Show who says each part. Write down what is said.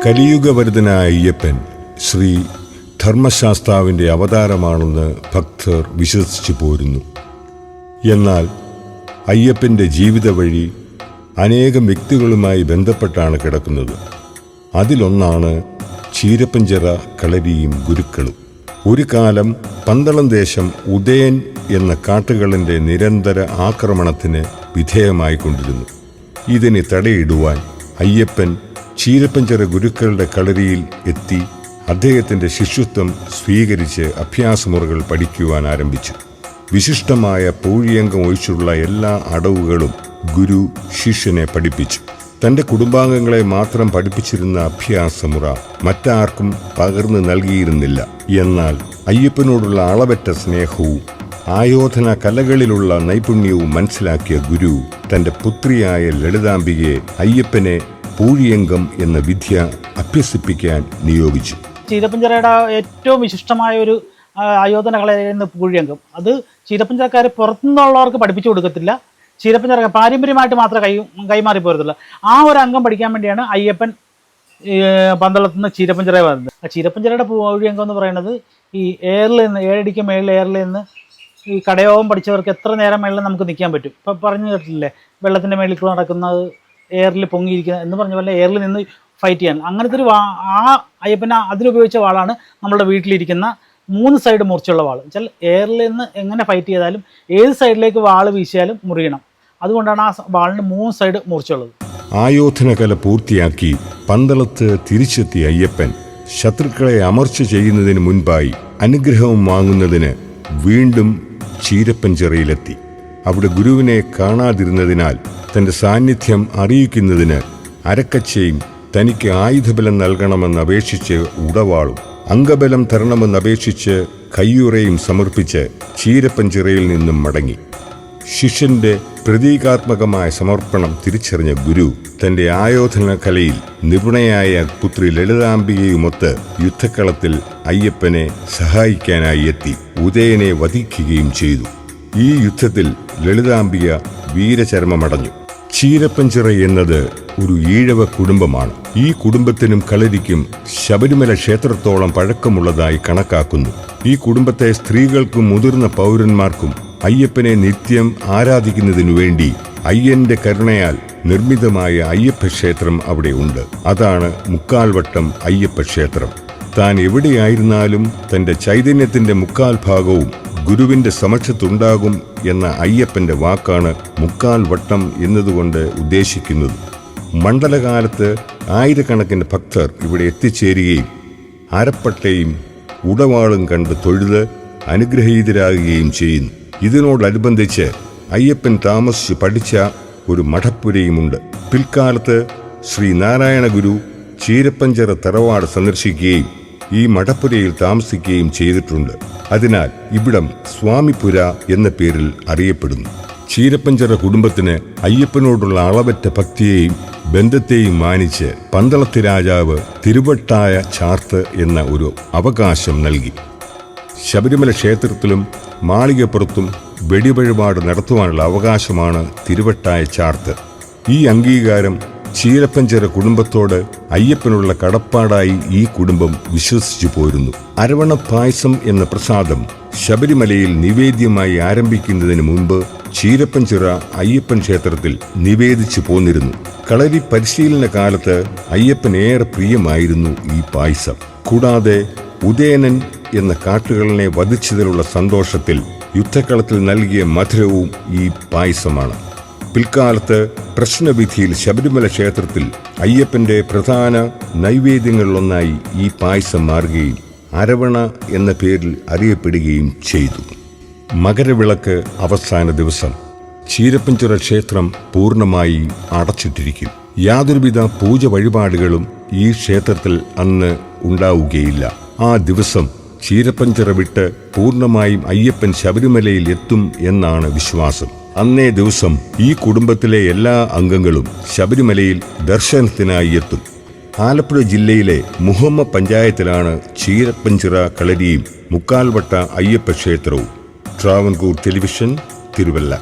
Speaker 1: കലിയുഗവരുതനായ അയ്യപ്പൻ ശ്രീ ധർമ്മശാസ്താവിൻ്റെ അവതാരമാണെന്ന് ഭക്തർ വിശ്വസിച്ചു പോരുന്നു. എന്നാൽ അയ്യപ്പൻ്റെ ജീവിത വഴി അനേകം വ്യക്തികളുമായി ബന്ധപ്പെട്ടാണ് കിടക്കുന്നത്. അതിലൊന്നാണ് ചീരപ്പഞ്ചിറ കളരിയും ഗുരുക്കളും. ഒരു കാലം പന്തളം ദേശം ഉദയൻ എന്ന കാട്ടുകളിൻ്റെ നിരന്തര ആക്രമണത്തിന് വിധേയമായിക്കൊണ്ടിരുന്നു. ഇതിന് തടയിടുവാൻ അയ്യപ്പൻ ചീരപ്പഞ്ചിറ ഗുരുക്കളുടെ കളരിയിൽ എത്തി അദ്ദേഹത്തിൻ്റെ ശിഷ്യത്വം സ്വീകരിച്ച് അഭ്യാസമുറകൾ പഠിക്കുവാൻ ആരംഭിച്ചു. വിശിഷ്ടമായ പൂഴിയങ്കം ഒഴിച്ചുള്ള എല്ലാ അടവുകളും ഗുരു ശിഷ്യനെ പഠിപ്പിച്ചു. തൻ്റെ കുടുംബാംഗങ്ങളെ മാത്രം പഠിപ്പിച്ചിരുന്ന അഭ്യാസമുറ മറ്റാർക്കും പകർന്നു നൽകിയിരുന്നില്ല. എന്നാൽ അയ്യപ്പനോടുള്ള അളവറ്റ സ്നേഹവും ആയോധന കലകളിലുള്ള നൈപുണ്യവും മനസ്സിലാക്കിയ ഗുരു തൻ്റെ പുത്രിയായ ലളിതാംബികയെ അയ്യപ്പനെ പൂഴിയങ്കം എന്ന വിദ്യ അഭ്യസിപ്പിക്കാൻ നിയോഗിച്ചു.
Speaker 2: ചീരപ്പഞ്ചിറയുടെ ഏറ്റവും വിശിഷ്ടമായ ഒരു ആയോധന കലയായിരുന്നു പൂഴിയങ്കം. അത് ചീരപ്പഞ്ചിറക്കാർ പുറത്തുനിന്നുള്ളവർക്ക് പഠിപ്പിച്ചു കൊടുക്കത്തില്ല. ചീരപ്പഞ്ചിറ പാരമ്പര്യമായിട്ട് മാത്രമേ കൈമാറി പോരത്തുള്ളൂ. ആ ഒരു അംഗം പഠിക്കാൻ വേണ്ടിയാണ് അയ്യപ്പൻ പന്തളത്തു നിന്ന് ചീരപ്പഞ്ചിറ വരുന്നത്. ആ ചീരപ്പഞ്ചിറയുടെ പൂഴിയങ്കം എന്ന് പറയുന്നത് ഈ എയറിൽ നിന്ന് 7 അടിക്ക് മേളിൽ എയറിൽ നിന്ന് ഈ കടയോഗം പഠിച്ചവർക്ക് എത്ര നേരം മേളിൽ നമുക്ക് നിൽക്കാൻ പറ്റും. ഇപ്പം പറഞ്ഞു കേട്ടിട്ടില്ലേ, വെള്ളത്തിൻ്റെ മേളിൽ കൂടെ നടക്കുന്നത്, എയറിൽ പൊങ്ങിയിരിക്കുന്നത് എന്ന് പറഞ്ഞ പോലെ എയറിൽ നിന്ന് ഫൈറ്റ് ചെയ്യാൻ. അങ്ങനത്തെ ഒരു ആ അയ്യപ്പന അതിലുപയോഗിച്ച വാളാണ് നമ്മുടെ വീട്ടിലിരിക്കുന്ന 3 സൈഡ് മുറിച്ചുള്ള വാൾ. വെച്ചാൽ എയറിൽ നിന്ന് എങ്ങനെ ഫൈറ്റ് ചെയ്താലും ഏത് സൈഡിലേക്ക് വാള് വീശിയാലും മുറിയണം. അതുകൊണ്ടാണ് ആ വാളിന് 3 സൈഡ് മുറിച്ചുള്ളത്.
Speaker 1: ആയോധന കല പൂർത്തിയാക്കി പന്തളത്ത് തിരിച്ചെത്തിയ അയ്യപ്പൻ ശത്രുക്കളെ അമർച്ച ചെയ്യുന്നതിന് മുൻപായി അനുഗ്രഹം വാങ്ങുന്നതിന് വീണ്ടും ചീരപ്പഞ്ചിറയിലെത്തി. അവിടെ ഗുരുവിനെ കാണാതിരുന്നതിനാൽ തൻ്റെ സാന്നിധ്യം അറിയിക്കുന്നതിന് അരക്കച്ചയും തനിക്ക് ആയുധബലം നൽകണമെന്ന് അപേക്ഷിച്ച് ഉടവാളും അംഗബലം തരണമെന്നപേക്ഷിച്ച് കയ്യുറയും സമർപ്പിച്ച് ചീരപ്പഞ്ചിറയിൽ നിന്നും മടങ്ങി. ശിഷ്യന്റെ പ്രതീകാത്മകമായ സമർപ്പണം തിരിച്ചറിഞ്ഞ ഗുരു തന്റെ ആയോധന കലയിൽ നിപുണയായ പുത്രി ലളിതാംബികയുമൊത്ത് യുദ്ധക്കളത്തിൽ അയ്യപ്പനെ സഹായിക്കാനായി എത്തി ഉദയനെ വധിക്കുകയും ചെയ്തു. ഈ യുദ്ധത്തിൽ ലളിതാംബിക വീരചരമമടഞ്ഞു. ചീരപ്പഞ്ചിറ എന്നത് ഒരു ഈഴവ കുടുംബമാണ്. ഈ കുടുംബത്തിനും കളരിക്കും ശബരിമല ക്ഷേത്രത്തോളം പഴക്കമുള്ളതായി കണക്കാക്കുന്നു. ഈ കുടുംബത്തെ സ്ത്രീകൾക്കും മുതിർന്ന പൗരന്മാർക്കും അയ്യപ്പനെ നിത്യം ആരാധിക്കുന്നതിനു വേണ്ടി അയ്യന്റെ കരുണയാൽ നിർമ്മിതമായ അയ്യപ്പ ക്ഷേത്രം അവിടെ ഉണ്ട്. അതാണ് മുക്കാൽവട്ടം അയ്യപ്പ ക്ഷേത്രം. താൻ എവിടെയായിരുന്നാലും തന്റെ ചൈതന്യത്തിന്റെ 1/4 ഭാഗവും ഗുരുവിന്റെ സമക്ഷത്തുണ്ടാകും എന്ന അയ്യപ്പന്റെ വാക്കാണ് 1/4 വട്ടം എന്നതുകൊണ്ട് ഉദ്ദേശിക്കുന്നത്. മണ്ഡലകാലത്ത് ആയിരക്കണക്കിന് ഭക്തർ ഇവിടെ എത്തിച്ചേരുകയും അരപ്പട്ടയും ഉടവാളും കണ്ട് തൊഴുത് അനുഗ്രഹീതരാകുകയും ചെയ്യുന്നു. ഇതിനോടനുബന്ധിച്ച് അയ്യപ്പൻ താമസിച്ച് പഠിച്ച ഒരു മഠപ്പുരയുമുണ്ട്. പിൽക്കാലത്ത് ശ്രീ നാരായണ ഗുരു ചീരപ്പഞ്ചിറ തറവാട് സന്ദർശിക്കുകയും ഈ മഠപ്പുരയിൽ താമസിക്കുകയും ചെയ്തിട്ടുണ്ട്. അതിനാൽ ഇവിടം സ്വാമിപുര എന്ന പേരിൽ അറിയപ്പെടുന്നു. ചീരപ്പഞ്ചിറ കുടുംബത്തിന് അയ്യപ്പനോടുള്ള അളവറ്റ ഭക്തിയെയും ബന്ധത്തെയും മാനിച്ച് പന്തളത്ത് രാജാവ് തിരുവട്ടായ ചാർത്ത് എന്ന ഒരു അവകാശം നൽകി. ശബരിമല ക്ഷേത്രത്തിലും മാളികപ്പുറത്തും വെടിവഴിപാട് നടത്തുവാനുള്ള അവകാശമാണ് തിരുവട്ടായ ചാർത്ത്. ഈ അംഗീകാരം ചീരപ്പഞ്ചിറ കുടുംബത്തോട് അയ്യപ്പനുള്ള കടപ്പാടായി ഈ കുടുംബം വിശ്വസിച്ചു പോരുന്നു. അരവണ പായസം എന്ന പ്രസാദം ശബരിമലയിൽ നിവേദ്യമായി ആരംഭിക്കുന്നതിന് മുൻപ് ചീരപ്പഞ്ചിറ അയ്യപ്പൻ ക്ഷേത്രത്തിൽ നിവേദിച്ചു പോന്നിരുന്നു. കളരി പരിശീലന കാലത്ത് അയ്യപ്പൻ ഏറെ പ്രിയമായിരുന്നു ഈ പായസം. കൂടാതെ ഉദയനൻ എന്ന കാട്ടുകളിനെ വധിച്ചതിലുള്ള സന്തോഷത്തിൽ യുദ്ധക്കളത്തിൽ നൽകിയ മധുരവും ഈ പായസമാണ്. പിൽക്കാലത്ത് പ്രശ്നവിധിയിൽ ശബരിമല ക്ഷേത്രത്തിൽ അയ്യപ്പന്റെ പ്രധാന നൈവേദ്യങ്ങളിലൊന്നായി ഈ പായസം മാറുകയും അരവണ എന്ന പേരിൽ അറിയപ്പെടുകയും ചെയ്തു. മകരവിളക്ക് അവസാന ദിവസം ചീരപ്പഞ്ചിറ ക്ഷേത്രം പൂർണ്ണമായി അടച്ചിട്ടിരിക്കും. യാതൊരുവിധ പൂജ വഴിപാടുകളും ഈ ക്ഷേത്രത്തിൽ അന്ന് ഉണ്ടാവുകയില്ല. ആ ദിവസം ചീരപ്പഞ്ചിറ വിട്ട് പൂർണ്ണമായും അയ്യപ്പൻ ശബരിമലയിൽ എത്തും എന്നാണ് വിശ്വാസം. അന്നേ ദിവസം ഈ കുടുംബത്തിലെ എല്ലാ അംഗങ്ങളും ശബരിമലയിൽ ദർശനത്തിനായി എത്തും. ആലപ്പുഴ ജില്ലയിലെ മുഹമ്മ പഞ്ചായത്തിലാണ് ചീരപ്പഞ്ചിറ കളരിയും 1/4 വട്ട അയ്യപ്പ ക്ഷേത്രവും. ട്രാവൻകൂർ ടെലിവിഷൻ, തിരുവല്ല.